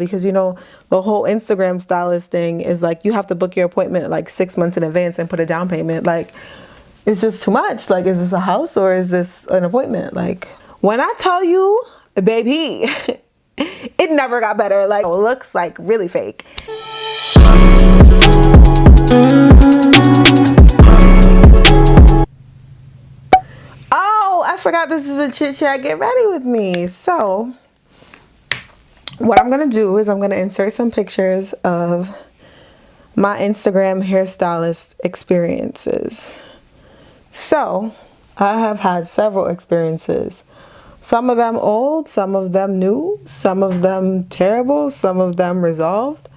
because you know the whole Instagram stylist thing is like you have to book your appointment like 6 months in advance and put a down payment. Like, it's just too much. Like, is this a house or is this an appointment? Like, when I tell you, baby, it never got better. Like, it looks like really fake. Oh, I forgot this is a chit chat. Get ready with me. So what I'm gonna do is I'm gonna insert some pictures of my Instagram hairstylist experiences. So I have had several experiences. Some of them old, some of them new, some of them terrible, some of them resolved.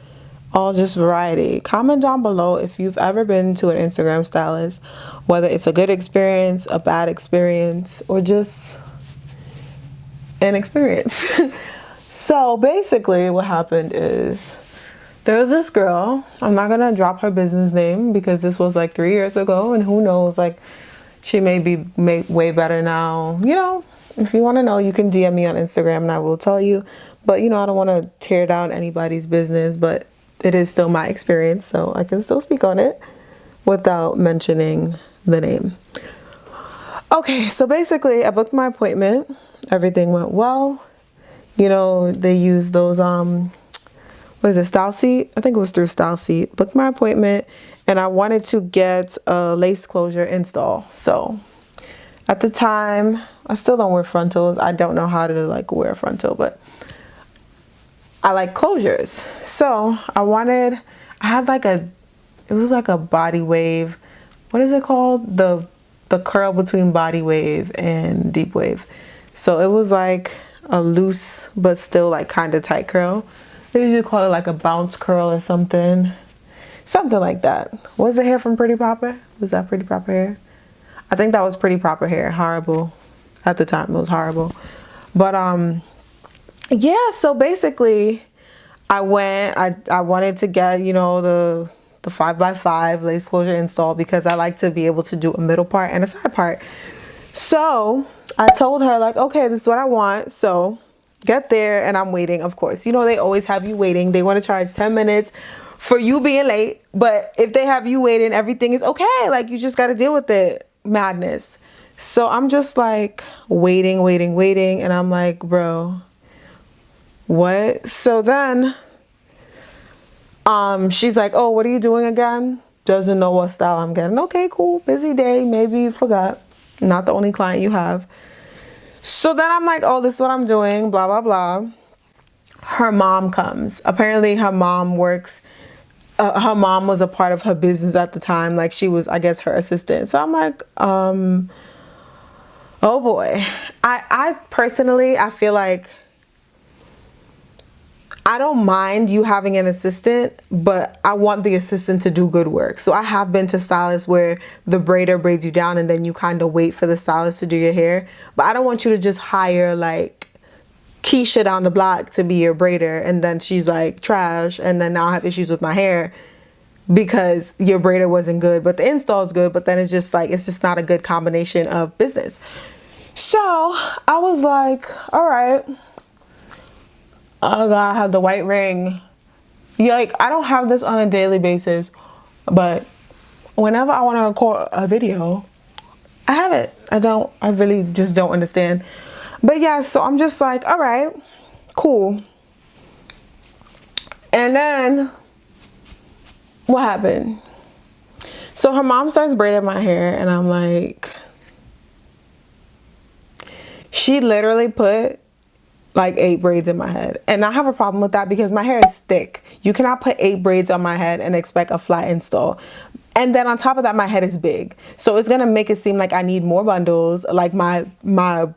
All just variety. Comment down below if you've ever been to an Instagram stylist, whether it's a good experience, a bad experience, or just an experience. So basically what happened is there was this girl, I'm not gonna drop her business name because this was like 3 years ago, and who knows, like she may be way better now. You know, if you want to know, you can DM me on Instagram and I will tell you. But you know, I don't want to tear down anybody's business, but it is still my experience, so I can still speak on it without mentioning the name. Okay, so basically I booked my appointment. Everything went well. You know, they use those, what is it, Style Seat? I think it was through Style Seat. Booked my appointment and I wanted to get a lace closure install. So at the time, I still don't wear frontals. I don't know how to like wear a frontal, but I like closures. So I had like it was like a body wave. What is it called? The curl between body wave and deep wave. So it was like a loose but still like kind of tight curl. They usually call it like a bounce curl or something like that. Was the hair from Pretty Proper? Was that Pretty Proper hair? I think that was Pretty Proper hair. Horrible at the time. It was horrible. But yeah, so basically I wanted to get, you know, the 5x5 lace closure install because I like to be able to do a middle part and a side part. So I told her like, okay, this is what I want. So get there and I'm waiting, of course. You know, they always have you waiting. They want to charge 10 minutes for you being late. But if they have you waiting, everything is okay. Like, you just got to deal with it. Madness. So I'm just like waiting. And I'm like, bro, what? So then she's like, oh, what are you doing again? Doesn't know what style I'm getting. Okay, cool. Busy day. Maybe you forgot. Not the only client you have. So then I'm like, oh, this is what I'm doing, blah, blah, blah. Her mom comes. Apparently her mom works. Her mom was a part of her business at the time. Like, she was, I guess, her assistant. So I'm like, oh boy. I personally, I feel like I don't mind you having an assistant, but I want the assistant to do good work. So I have been to stylists where the braider braids you down and then you kind of wait for the stylist to do your hair. But I don't want you to just hire like Keisha down the block to be your braider and then she's like trash and then now I have issues with my hair because your braider wasn't good, but the install is good, but then it's just like, it's just not a good combination of business. So I was like, all right. Oh God, I have the white ring. Yeah, like, I don't have this on a daily basis, but whenever I want to record a video, I have it. I really just don't understand. But yeah, so I'm just like, all right, cool. And then what happened? So her mom starts braiding my hair and I'm like, she literally put like 8 braids in my head. And I have a problem with that because my hair is thick. You cannot put 8 braids on my head and expect a flat install. And then on top of that, my head is big. So it's gonna make it seem like I need more bundles. Like my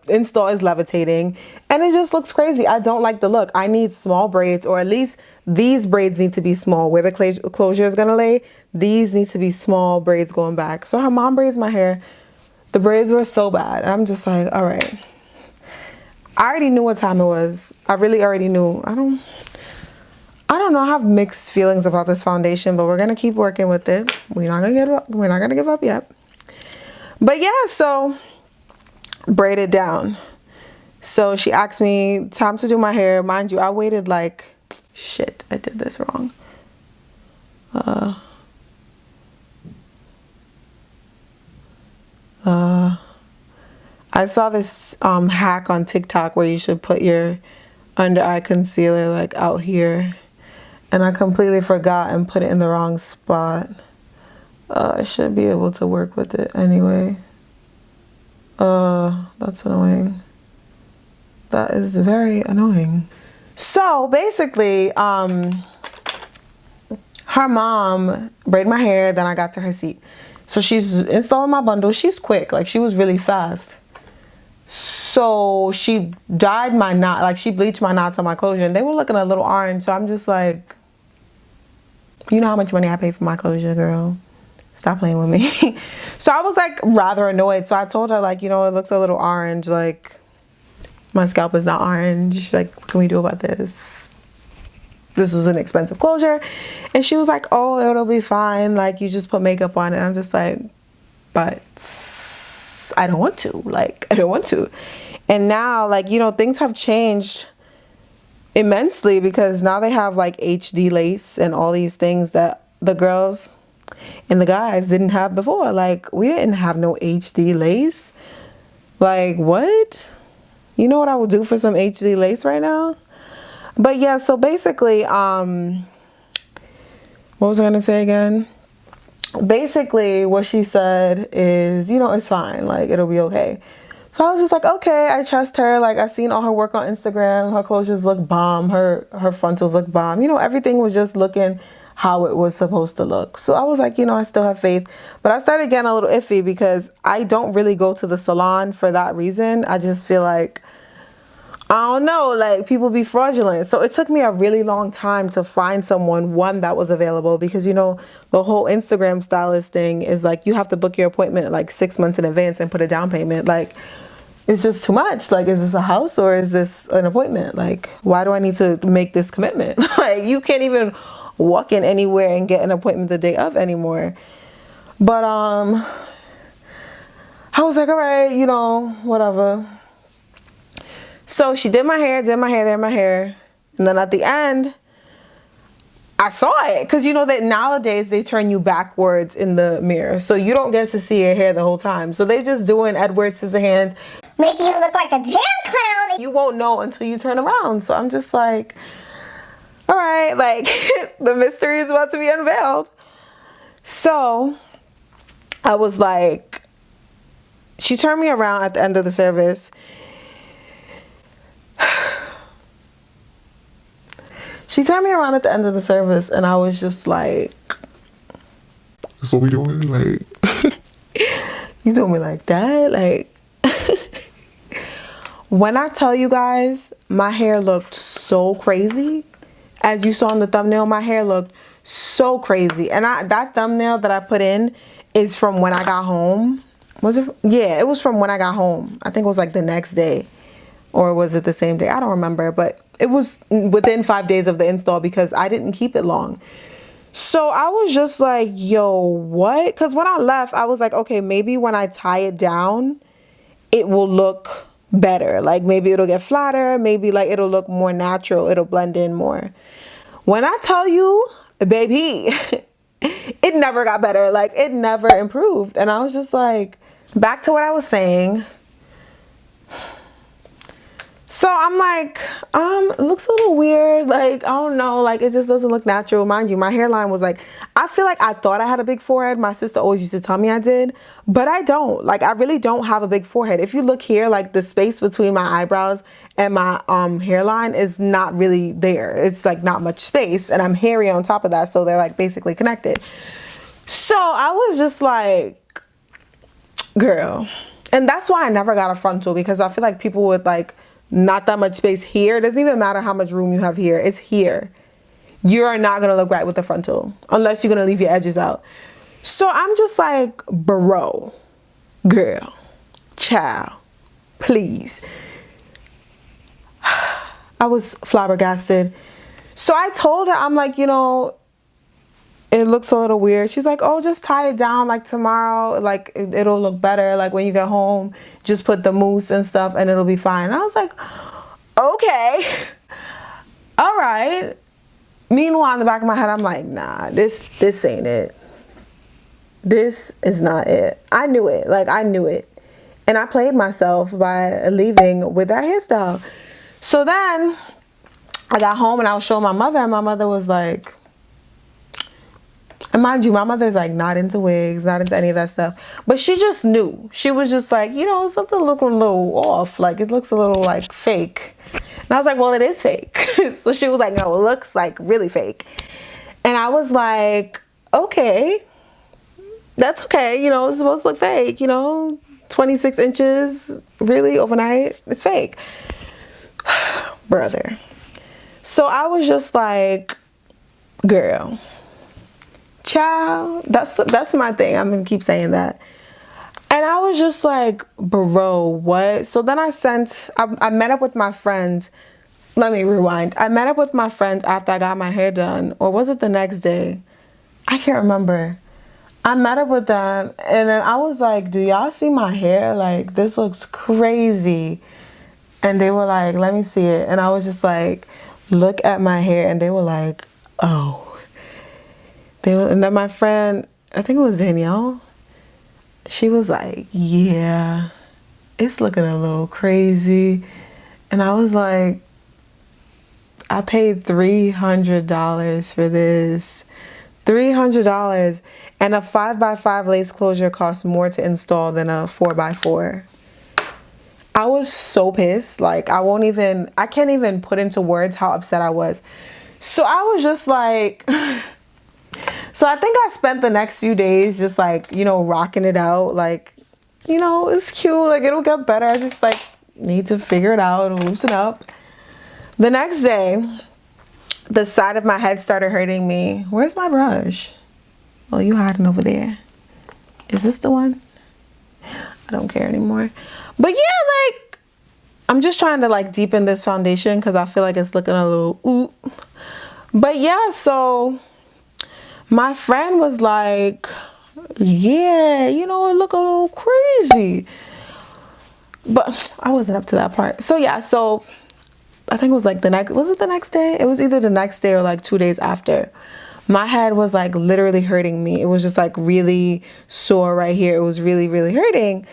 install is levitating and it just looks crazy. I don't like the look. I need small braids, or at least these braids need to be small. Where the closure is gonna lay, these need to be small braids going back. So her mom braids my hair. The braids were so bad. And I'm just like, all right. I already knew what time it was. I really already knew. I don't know. I have mixed feelings about this foundation, but we're gonna keep working with it. We're not gonna give up. We're not gonna give up yet. But yeah, so braid it down. So she asked me time to do my hair. Mind you, I waited like Shit, I did this wrong. I saw this hack on TikTok where you should put your under eye concealer like out here, and I completely forgot and put it in the wrong spot. I should be able to work with it anyway. That's annoying. That is very annoying. So basically, her mom braided my hair, then I got to her seat. So she's installing my bundle. She's quick, like she was really fast. So she dyed my knot, like she bleached my knots on my closure, and they were looking a little orange. So I'm just like, you know how much money I pay for my closure, girl? Stop playing with me. So I was like rather annoyed. So I told her, like, you know, it looks a little orange, like my scalp is not orange. Like, what can we do about this? This was an expensive closure. And she was like, oh, it'll be fine. Like, you just put makeup on it. I'm just like, but I don't want to. Like, I don't want to. And now, like, you know, things have changed immensely because now they have like HD lace and all these things that the girls and the guys didn't have before. Like, we didn't have no HD lace. Like, what? You know what I would do for some HD lace right now? But yeah, so basically, what was I gonna say again? Basically, what she said is, you know, it's fine. Like, it'll be okay. So I was just like, okay, I trust her. Like, I seen all her work on Instagram. Her closures look bomb. Her frontals look bomb. You know, everything was just looking how it was supposed to look. So I was like, you know, I still have faith. But I started getting a little iffy because I don't really go to the salon for that reason. I just feel like, I don't know, like people be fraudulent. So it took me a really long time to find someone, one, that was available, because, you know, the whole Instagram stylist thing is like you have to book your appointment like 6 months in advance and put a down payment. Like, it's just too much. Like, is this a house or is this an appointment? Like, why do I need to make this commitment? Like, you can't even walk in anywhere and get an appointment the day of anymore. But I was like, all right, you know, whatever. So she did my hair. And then at the end, I saw it. Because you know that nowadays they turn you backwards in the mirror. So you don't get to see your hair the whole time. So they just doing Edward Scissorhands, making you look like a damn clown. You won't know until you turn around. So I'm just like, all right, like the mystery is about to be unveiled. So I was like, she turned me around at the end of the service. She turned me around at the end of the service, and I was just like, that's what we doing? Like, you doing me like that? Like, when I tell you guys, my hair looked so crazy. As you saw in the thumbnail, my hair looked so crazy. And that thumbnail that I put in is from when I got home. Was it? Yeah, it was from when I got home. I think it was like the next day. Or was it the same day? I don't remember. But it was within 5 days of the install because I didn't keep it long. So I was just like, yo, what? Because when I left, I was like, okay, maybe when I tie it down, it will look better. Like, maybe it'll get flatter. Maybe like it'll look more natural. It'll blend in more. When I tell you, baby, it never got better. Like, it never improved. And I was just like, back to what I was saying. So I'm like, it looks a little weird. Like, I don't know. Like, it just doesn't look natural. Mind you, my hairline was like, I feel like I thought I had a big forehead. My sister always used to tell me I did, but I don't. Like, I really don't have a big forehead. If you look here, like the space between my eyebrows and my hairline is not really there. It's like not much space, and I'm hairy on top of that. So they're like basically connected. So I was just like, girl. And that's why I never got a frontal, because I feel like people would like, not that much space here. It doesn't even matter how much room you have here. It's here. You are not going to look right with the frontal unless you're going to leave your edges out. So I'm just like, bro, girl, child, please. I was flabbergasted. So I told her, I'm like, you know, it looks a little weird. She's like, oh, just tie it down like tomorrow. Like, it'll look better. Like, when you get home, just put the mousse and stuff and it'll be fine. And I was like, okay, all right. Meanwhile, in the back of my head, I'm like, nah, this ain't it. This is not it. I knew it. Like, I knew it. And I played myself by leaving with that hairstyle. So then I got home and I was showing my mother, and my mother was like, and mind you, my mother's like not into wigs, not into any of that stuff. But she just knew. She was just like, you know, something looking a little off. Like, it looks a little like fake. And I was like, well, it is fake. So she was like, no, it looks like really fake. And I was like, okay, that's okay. You know, it's supposed to look fake, you know, 26 inches, really, overnight, it's fake. Brother. So I was just like, girl, child, that's my thing. I'm gonna keep saying that. And I was just like, bro, what? So then I met up with my friends. Let me rewind. I met up with my friends after I got my hair done. Or was it the next day? I can't remember. I met up with them, and then I was like, do y'all see my hair? Like, this looks crazy. And they were like, let me see it. And I was just like, look at my hair. And they were like, oh. And then my friend, I think it was Danielle, she was like, yeah, it's looking a little crazy. And I was like, I paid $300 for this. $300. And a 5x5 lace closure costs more to install than a 4x4. I was so pissed. Like, I can't even put into words how upset I was. So I was just like, so I think I spent the next few days just like, you know, rocking it out. Like, you know, it's cute. Like, it'll get better. I just like need to figure it out and loosen up. The next day, the side of my head started hurting me. Where's my brush? Oh, you hiding over there. Is this the one? I don't care anymore. But yeah, like, I'm just trying to like deepen this foundation because I feel like it's looking a little ooh. But yeah, so my friend was like, yeah, you know, it look a little crazy. But I wasn't up to that part. So yeah, so I think it was like was it the next day? It was either the next day or like 2 days after. My head was like literally hurting me. It was just like really sore right here. It was really, really hurting.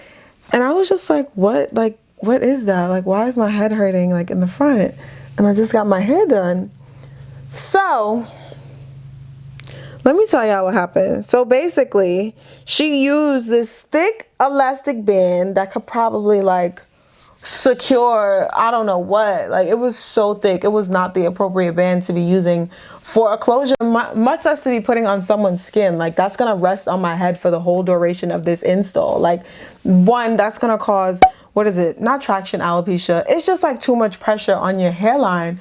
And I was just like, what? Like, what is that? Like, why is my head hurting like in the front? And I just got my hair done. So let me tell y'all what happened. So basically, she used this thick elastic band that could probably like secure, I don't know what. Like, it was so thick. It was not the appropriate band to be using for a closure, much less to be putting on someone's skin. Like, that's gonna rest on my head for the whole duration of this install. Like, one, that's gonna cause, what is it? Not traction, alopecia. It's just like too much pressure on your hairline.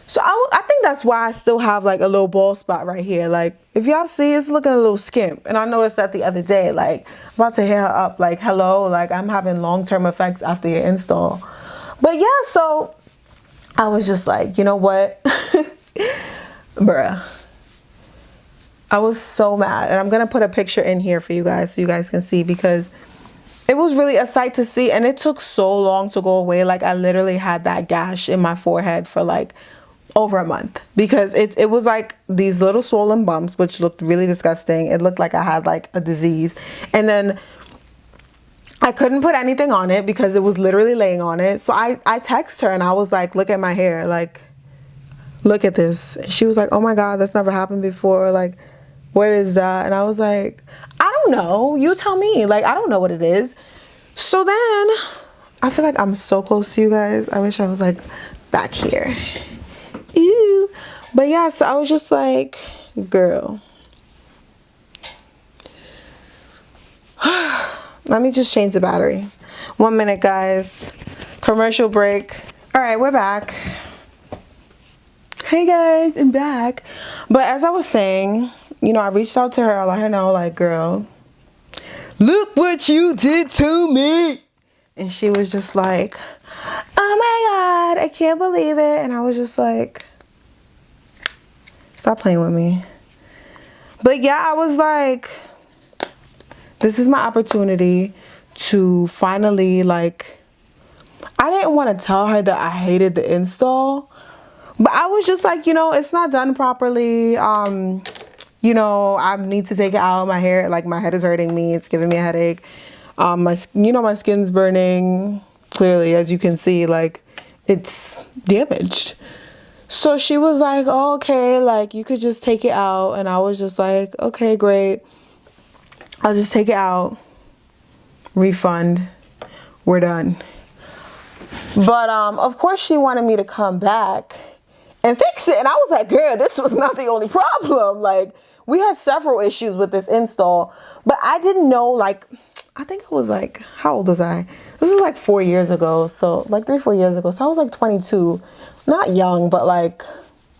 So I think that's why I still have like a little bald spot right here. Like, if y'all see, it's looking a little skimp. And I noticed that the other day, like, I'm about to hair her up, like, hello, like, I'm having long-term effects after your install. But yeah, so I was just like, you know what? Bruh. I was so mad. And I'm going to put a picture in here for you guys so you guys can see, because it was really a sight to see. And it took so long to go away. Like, I literally had that gash in my forehead for like over a month, because it was like these little swollen bumps, which looked really disgusting. It looked like I had like a disease. And then I couldn't put anything on it because it was literally laying on it. So I texted her and I was like, look at my hair, like, look at this. And she was like, oh my God, that's never happened before. Like, what is that? And I was like, I don't know. You tell me. Like, I don't know what it is. So then I feel like I'm so close to you guys. I wish I was like back here. Ew. But yeah, so I was just like, girl, let me just change the battery. 1 minute, guys. Commercial break. All right, we're back. Hey guys, I'm back. But as I was saying, you know, I reached out to her. I let her know, like, girl, look what you did to me. And she was just like, oh my God, I can't believe it. And I was just like, stop playing with me. But yeah, I was like, this is my opportunity to finally, like, I didn't want to tell her that I hated the install, But I was just like, you know, it's not done properly. You know, I need to take it out. My hair, like my head is hurting me. It's giving me a headache. My skin's burning. Clearly, as you can see, like it's damaged. So she was like, oh, okay, like you could just take it out. And I was just like, okay, great. I'll just take it out. Refund. We're done. But of course she wanted me to come back and fix it. And I was like, girl, this was not the only problem. Like, we had several issues with this install, but I didn't know, like, I think I was like, how old was I? This was like 4 years ago. So like 3-4 years ago. So I was like 22, not young, but like,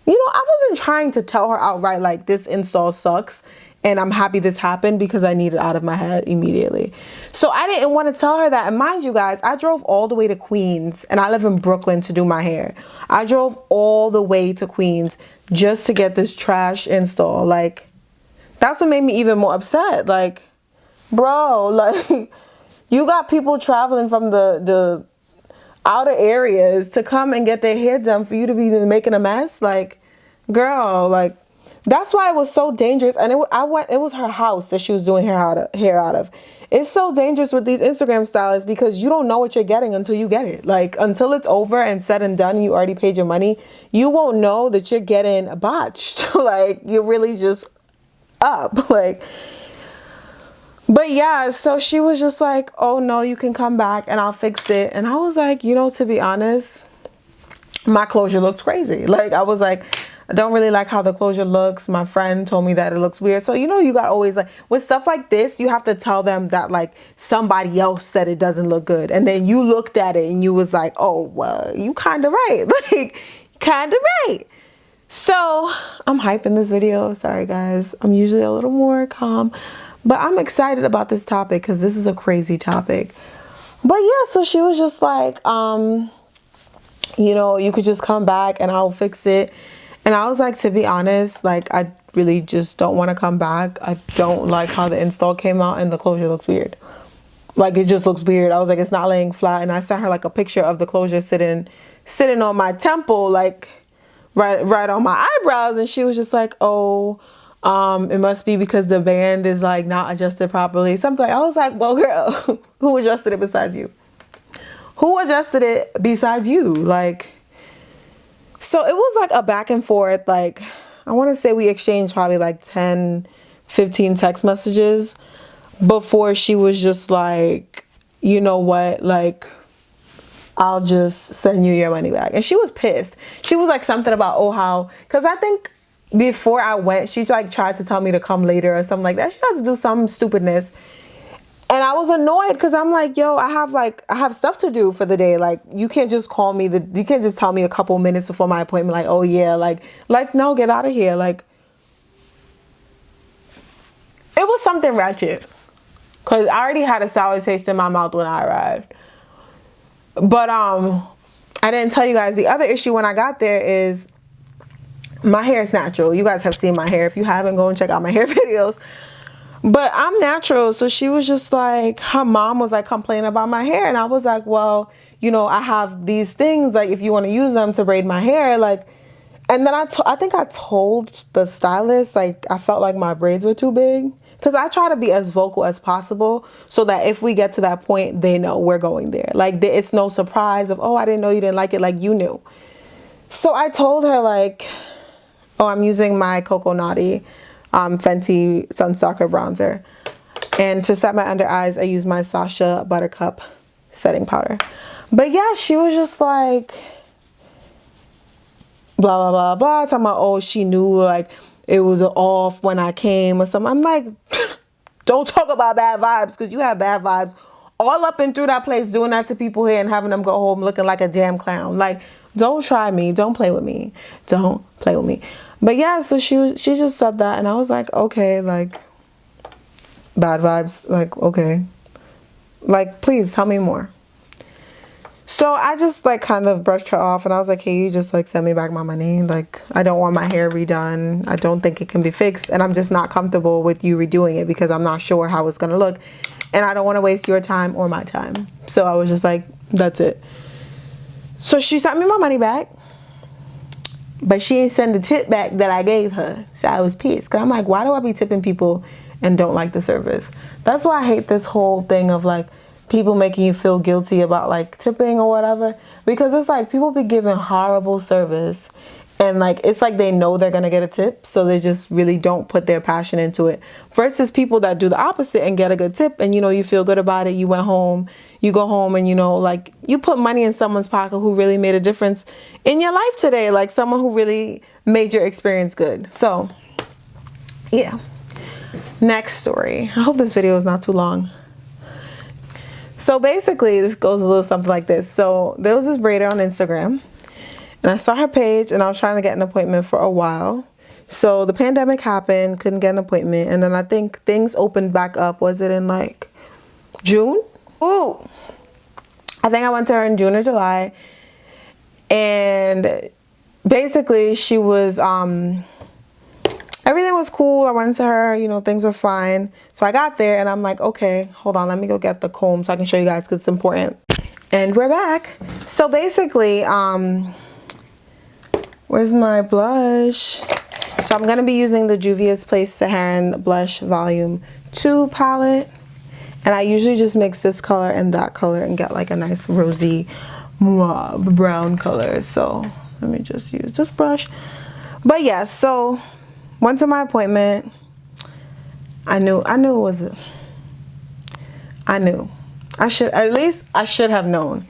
you know, I wasn't trying to tell her outright, like, this install sucks and I'm happy this happened, because I need it out of my head immediately. So I didn't want to tell her that. And mind you guys, I drove all the way to Queens, and I live in Brooklyn, to do my hair. I drove all the way to Queens just to get this trash install. Like, that's what made me even more upset. Like, bro, like, you got people traveling from the outer areas to come and get their hair done for you to be making a mess. Like, girl, like, that's why it was so dangerous. And it was her house that she was doing hair out of. It's so dangerous with these Instagram stylists, because you don't know what you're getting until you get it. Like, until it's over and said and done, you already paid your money, you won't know that you're getting botched. Like, you're really just up. Like, but yeah, so she was just like, oh no, you can come back and I'll fix it. And I was like, you know, to be honest, my closure looks crazy. Like, I was like, I don't really like how the closure looks. My friend told me that it looks weird. So, you know, you got always, like, with stuff like this, you have to tell them that, like, somebody else said it doesn't look good. And then you looked at it and you was like, oh, well, you kind of right. Like, kind of right. So I'm hyping this video. Sorry, guys. I'm usually a little more calm, but I'm excited about this topic because this is a crazy topic. But yeah, so she was just like, you know, you could just come back and I'll fix it. And I was like, to be honest, like, I really just don't want to come back. I don't like how the install came out and the closure looks weird. Like, it just looks weird. I was like, it's not laying flat. And I sent her like a picture of the closure sitting on my temple, like right on my eyebrows. And she was just like, oh, it must be because the band is like not adjusted properly. Something like, I was like, well, girl, who adjusted it besides you? Who adjusted it besides you? Like, so it was like a back and forth. Like, I want to say we exchanged probably like 10, 15 text messages before she was just like, you know what, like, I'll just send you your money back. And she was pissed. She was like something about, oh, how, because I think before I went, she like tried to tell me to come later or something like that. She had to do some stupidness. And I was annoyed because I'm like, yo, I have stuff to do for the day. Like, you can't just call me, you can't just tell me a couple minutes before my appointment, like, oh yeah, like, no, get out of here. Like, it was something ratchet. Because I already had a sour taste in my mouth when I arrived. But I didn't tell you guys the other issue when I got there is my hair is natural. You guys have seen my hair. If you haven't, go and check out my hair videos. But I'm natural. So she was just like, her mom was like complaining about my hair. And I was like, well, you know, I have these things, like, if you want to use them to braid my hair, like, and then I think I told the stylist, like, I felt like my braids were too big. Because I try to be as vocal as possible so that if we get to that point, they know we're going there. Like, it's no surprise of, oh, I didn't know you didn't like it. Like, you knew. So I told her, like, oh, I'm using my Coco Naughty Fenty Sunstalker bronzer. And to set my under eyes, I use my Sasha Buttercup setting powder. But yeah, she was just like, blah, blah, blah, blah. Talking about, oh, she knew, like, it was off when I came or something. I'm like, don't talk about bad vibes, because you have bad vibes all up and through that place doing that to people here and having them go home looking like a damn clown. Like, don't try me. Don't play with me. Don't play with me. But yeah, so she just said that, and I was like, okay, like, bad vibes. Like, okay. Like, please tell me more. So I just like kind of brushed her off, and I was like, hey, you just like send me back my money. Like, I don't want my hair redone. I don't think it can be fixed, and I'm just not comfortable with you redoing it because I'm not sure how it's gonna look, and I don't want to waste your time or my time. So I was just like, that's it. So she sent me my money back, But she didn't send the tip back that I gave her. So I was pissed. Cause I'm like, why do I be tipping people and don't like the service? That's why I hate this whole thing of like people making you feel guilty about like tipping or whatever. Because it's like people be giving horrible service. And like, it's like they know they're going to get a tip. So they just really don't put their passion into it. Versus people that do the opposite and get a good tip. And, you know, you feel good about it. You went home. You go home and, you know, like you put money in someone's pocket who really made a difference in your life today. Like someone who really made your experience good. So, yeah. Next story. I hope this video is not too long. So basically, this goes a little something like this. So there was this braider on Instagram. And I saw her page and I was trying to get an appointment for a while. So the pandemic happened, couldn't get an appointment. And then I think things opened back up. Was it in like June? Ooh. I think I went to her in June or July. And basically she was, everything was cool. I went to her, you know, things were fine. So I got there and I'm like, okay, hold on. Let me go get the comb so I can show you guys because it's important. And we're back. So basically, where's my blush? So I'm going to be using the Juvia's Place Saharan Blush Volume 2 palette. And I usually just mix this color and that color and get like a nice rosy mauve brown color. So let me just use this brush. But yeah, so went to my appointment. I knew it was, I knew. I should have known.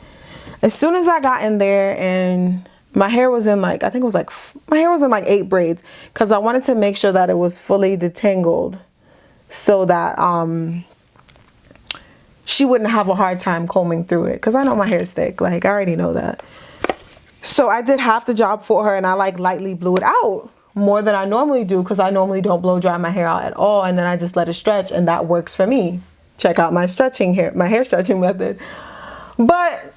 As soon as I got in there and my hair was in like, I think it was like, my hair was in like 8 braids because I wanted to make sure that it was fully detangled so that she wouldn't have a hard time combing through it because I know my hair's thick. Like, I already know that. So I did half the job for her and I like lightly blew it out more than I normally do because I normally don't blow dry my hair out at all, and then I just let it stretch and that works for me. Check out my hair stretching method. But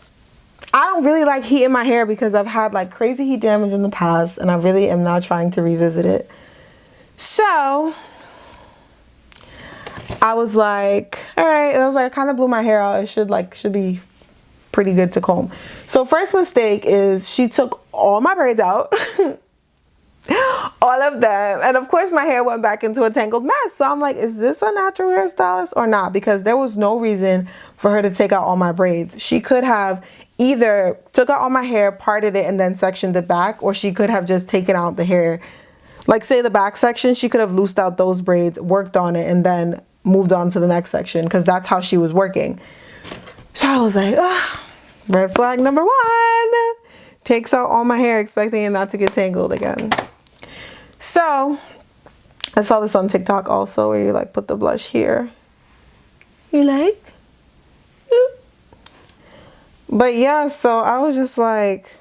I don't really like heat in my hair because I've had like crazy heat damage in the past and I really am not trying to revisit it. So I was like, all right. I was like, I kind of blew my hair out. It should be pretty good to comb. So first mistake is she took all my braids out. All of them. And of course my hair went back into a tangled mess. So I'm like, is this a natural hairstylist or not? Because there was no reason for her to take out all my braids. She could have either took out all my hair, parted it, and then sectioned it back, or she could have just taken out the hair. Like say the back section, she could have loosed out those braids, worked on it, and then moved on to the next section because that's how she was working. So I was like, red flag number 1. Takes out all my hair expecting it not to get tangled again. So I saw this on TikTok also where you like put the blush here. You like? But yeah, so I was just like,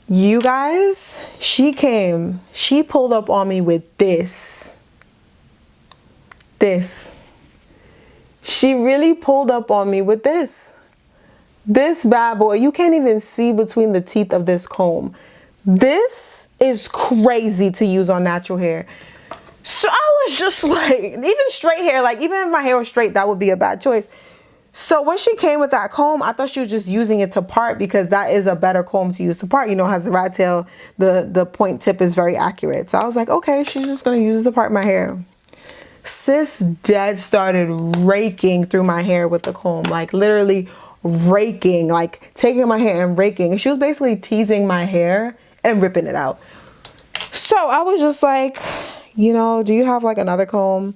you guys, she pulled up on me with this. She really pulled up on me with this. This bad boy, you can't even see between the teeth of this comb. This is crazy to use on natural hair. So I was just like, even straight hair, like even if my hair was straight, that would be a bad choice. So when she came with that comb, I thought she was just using it to part because that is a better comb to use to part. You know, it has a rat tail, the point tip is very accurate. So I was like, okay, she's just gonna use it to part my hair. Sis dead started raking through my hair with the comb, like literally raking, like taking my hair and raking. And she was basically teasing my hair and ripping it out. So I was just like, you know, do you have like another comb?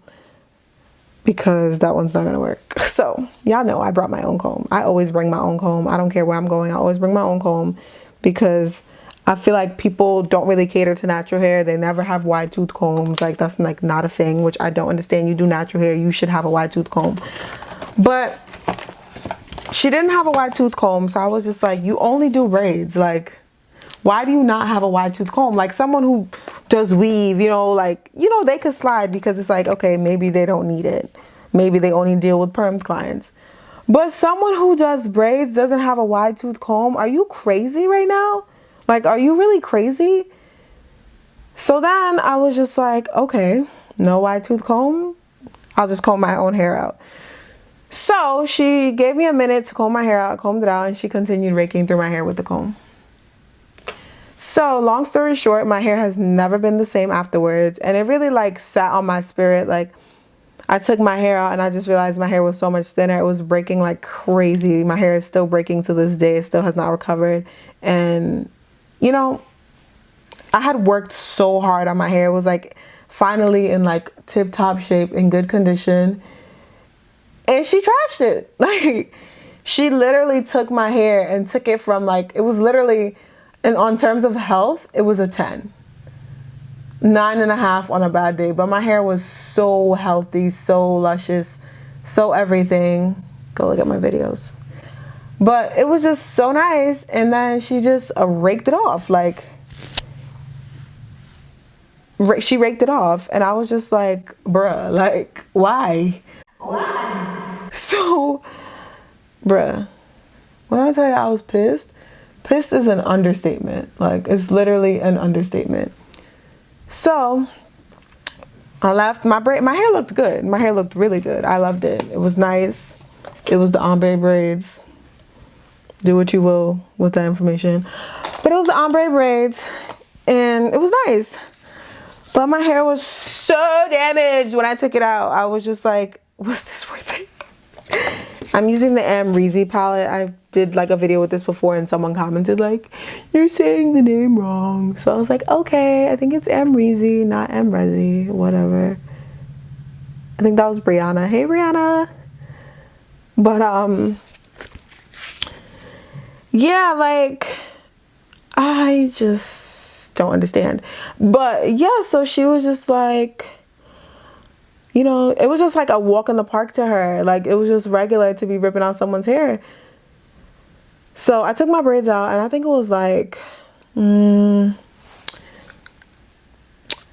Because that one's not gonna work. So y'all know I brought my own comb. I always bring my own comb. I don't care where I'm going. I always bring my own comb because I feel like people don't really cater to natural hair. They never have wide tooth combs. Like that's like not a thing, which I don't understand. You do natural hair, you should have a wide tooth comb. But she didn't have a wide tooth comb, so I was just like, you only do braids. Like, why do you not have a wide tooth comb? Like someone who does weave, you know, like, you know, they could slide because it's like, okay, maybe they don't need it. Maybe they only deal with perm clients. But someone who does braids doesn't have a wide tooth comb. Are you crazy right now? Like, are you really crazy? So then I was just like, okay, no wide tooth comb. I'll just comb my own hair out. So she gave me a minute to comb my hair out, combed it out, and she continued raking through my hair with the comb. So long story short, my hair has never been the same afterwards, and it really like sat on my spirit. Like, I took my hair out and I just realized my hair was so much thinner. It was breaking like crazy. My hair is still breaking to this day. It still has not recovered. And you know, I had worked so hard on my hair. It was like finally in like tip-top shape, in good condition, and she trashed it. Like, she literally took my hair and took it from like, it was literally, and on terms of health, it was a 10. 9.5 on a bad day. But my hair was so healthy, so luscious, so everything. Go look at my videos. But it was just so nice. And then she just raked it off. Like, she raked it off. And I was just like, bruh, like, why? Why? So, bruh, when I tell you I was pissed, pissed is an understatement. Like, it's literally an understatement. So I left. My hair looked good. My hair looked really good. I loved it. It was nice. It was the ombre braids. Do what you will with that information. But it was the ombre braids, and it was nice. But my hair was so damaged when I took it out. I was just like, was this worth it? I'm using the Amrezy palette. I did like a video with this before and someone commented like, you're saying the name wrong. So I was like, okay, I think it's Amrezy, not Amrezy, whatever. I think that was Brianna. Hey, Brianna. But yeah, like, I just don't understand. But yeah, so she was just like, you know, it was just like a walk in the park to her. Like, it was just regular to be ripping out someone's hair. So I took my braids out, and I think it was like, it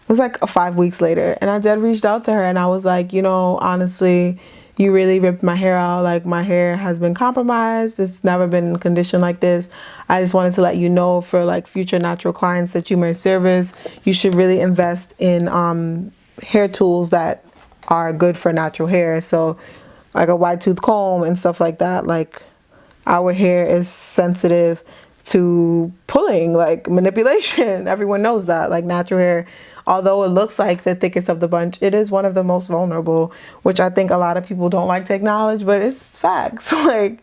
was like 5 weeks later. And I did reached out to her, and I was like, you know, honestly, you really ripped my hair out. Like, my hair has been compromised. It's never been in condition like this. I just wanted to let you know, for like future natural clients that you may service, you should really invest in hair tools that are good for natural hair. So like a wide tooth comb and stuff like that. Like, our hair is sensitive to pulling, like manipulation. Everyone knows that. Like, natural hair, although it looks like the thickest of the bunch, it is one of the most vulnerable, which I think a lot of people don't like to acknowledge, but it's facts. Like,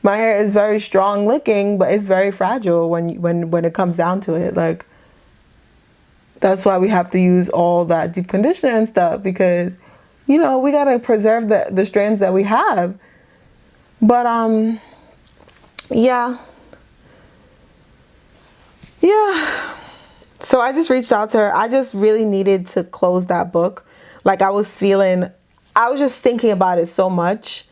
my hair is very strong looking, but it's very fragile when it comes down to it. Like, that's why we have to use all that deep conditioner and stuff, because, you know, we got to preserve the strands that we have. But, yeah. So I just reached out to her. I just really needed to close that book. Like, I was just thinking about it so much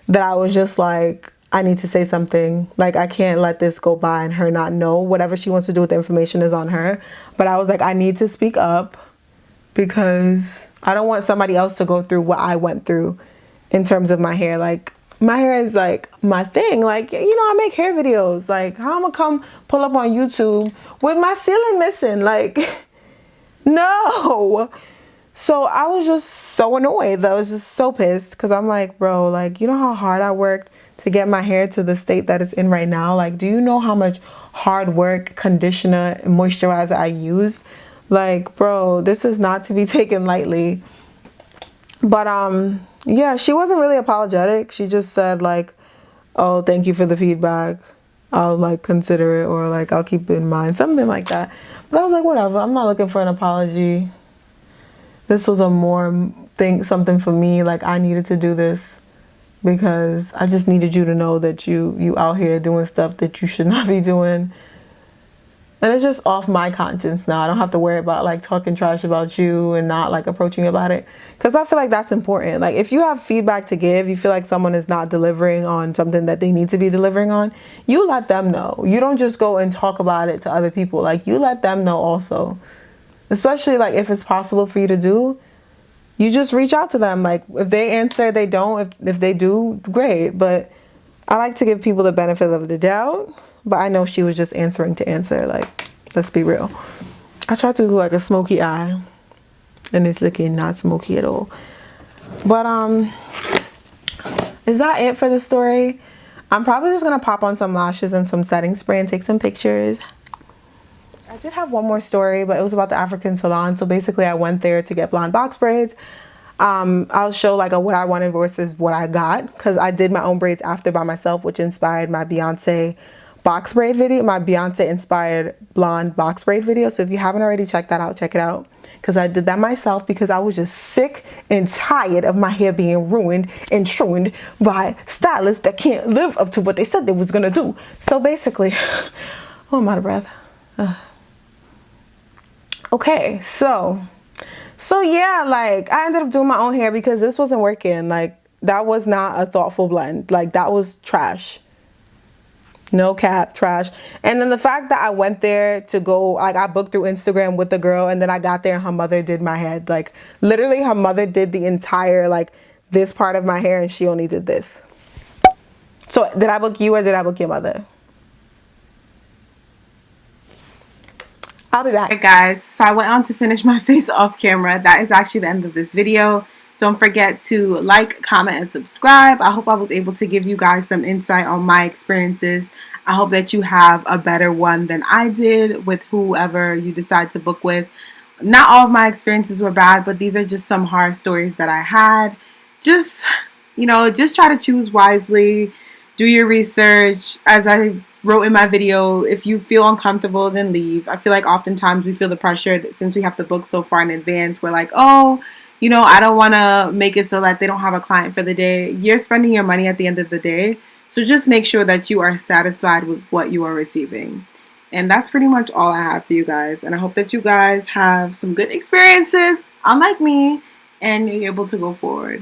that I was just like, I need to say something. Like, I can't let this go by and her not know. Whatever she wants to do with the information is on her. But I was like, I need to speak up, because I don't want somebody else to go through what I went through in terms of my hair. Like, my hair is like my thing. Like, you know, I make hair videos. Like, how I'm gonna come pull up on YouTube with my ceiling missing? Like, no. So I was just so annoyed. I was just so pissed, because I'm like, bro, like, you know how hard I worked to get my hair to the state that it's in right now? Like, do you know how much hard work, conditioner, and moisturizer I used? Like, bro, this is not to be taken lightly. But yeah, she wasn't really apologetic. She just said like, oh, thank you for the feedback. I'll like consider it, or like I'll keep it in mind, something like that. But I was like, whatever, I'm not looking for an apology. This was something for me. Like, I needed to do this because I just needed you to know that you out here doing stuff that you should not be doing. And it's just off my conscience now. I don't have to worry about like talking trash about you and not like approaching you about it, because I feel like that's important. Like, if you have feedback to give, you feel like someone is not delivering on something that they need to be delivering on, you let them know. You don't just go and talk about it to other people. Like, you let them know also. Especially like if it's possible for you to do, you just reach out to them. Like, if they answer, they don't. If they do, great. But I like to give people the benefit of the doubt. But I know she was just answering to answer. Like, let's be real. I tried to do like a smoky eye, and it's looking not smoky at all. But is that it for the story? I'm probably just gonna pop on some lashes and some setting spray and take some pictures. I did have one more story, but it was about the African salon. So basically I went there to get blonde box braids. I'll show like what I wanted versus what I got, because I did my own braids after by myself, which inspired my Beyonce box braid video, my Beyonce inspired blonde box braid video. So if you haven't already checked that out, check it out, because I did that myself because I was just sick and tired of my hair being ruined and shorn by stylists that can't live up to what they said they was gonna do. So basically, oh, I'm out of breath. Okay, so yeah, like I ended up doing my own hair because this wasn't working. Like that was not a thoughtful blend. Like that was trash. No cap, trash. And then the fact that I went there to go, like I booked through Instagram with the girl, and then I got there and her mother did my head. Like literally her mother did the entire, like this part of my hair, and she only did this. So did I book you or did I book your mother? I'll be back. Alright guys, so I went on to finish my face off camera. That is actually the end of this video. Don't forget to like, comment, and subscribe. I hope I was able to give you guys some insight on my experiences. I hope that you have a better one than I did with whoever you decide to book with. Not all of my experiences were bad, but these are just some horror stories that I had. Just, you know, just try to choose wisely. Do your research. As I wrote in my video, if you feel uncomfortable, then leave. I feel like oftentimes we feel the pressure that since we have to book so far in advance, we're like, oh, you know, I don't want to make it so that they don't have a client for the day. You're spending your money at the end of the day. So just make sure that you are satisfied with what you are receiving. And that's pretty much all I have for you guys. And I hope that you guys have some good experiences, unlike me, and you're able to go forward.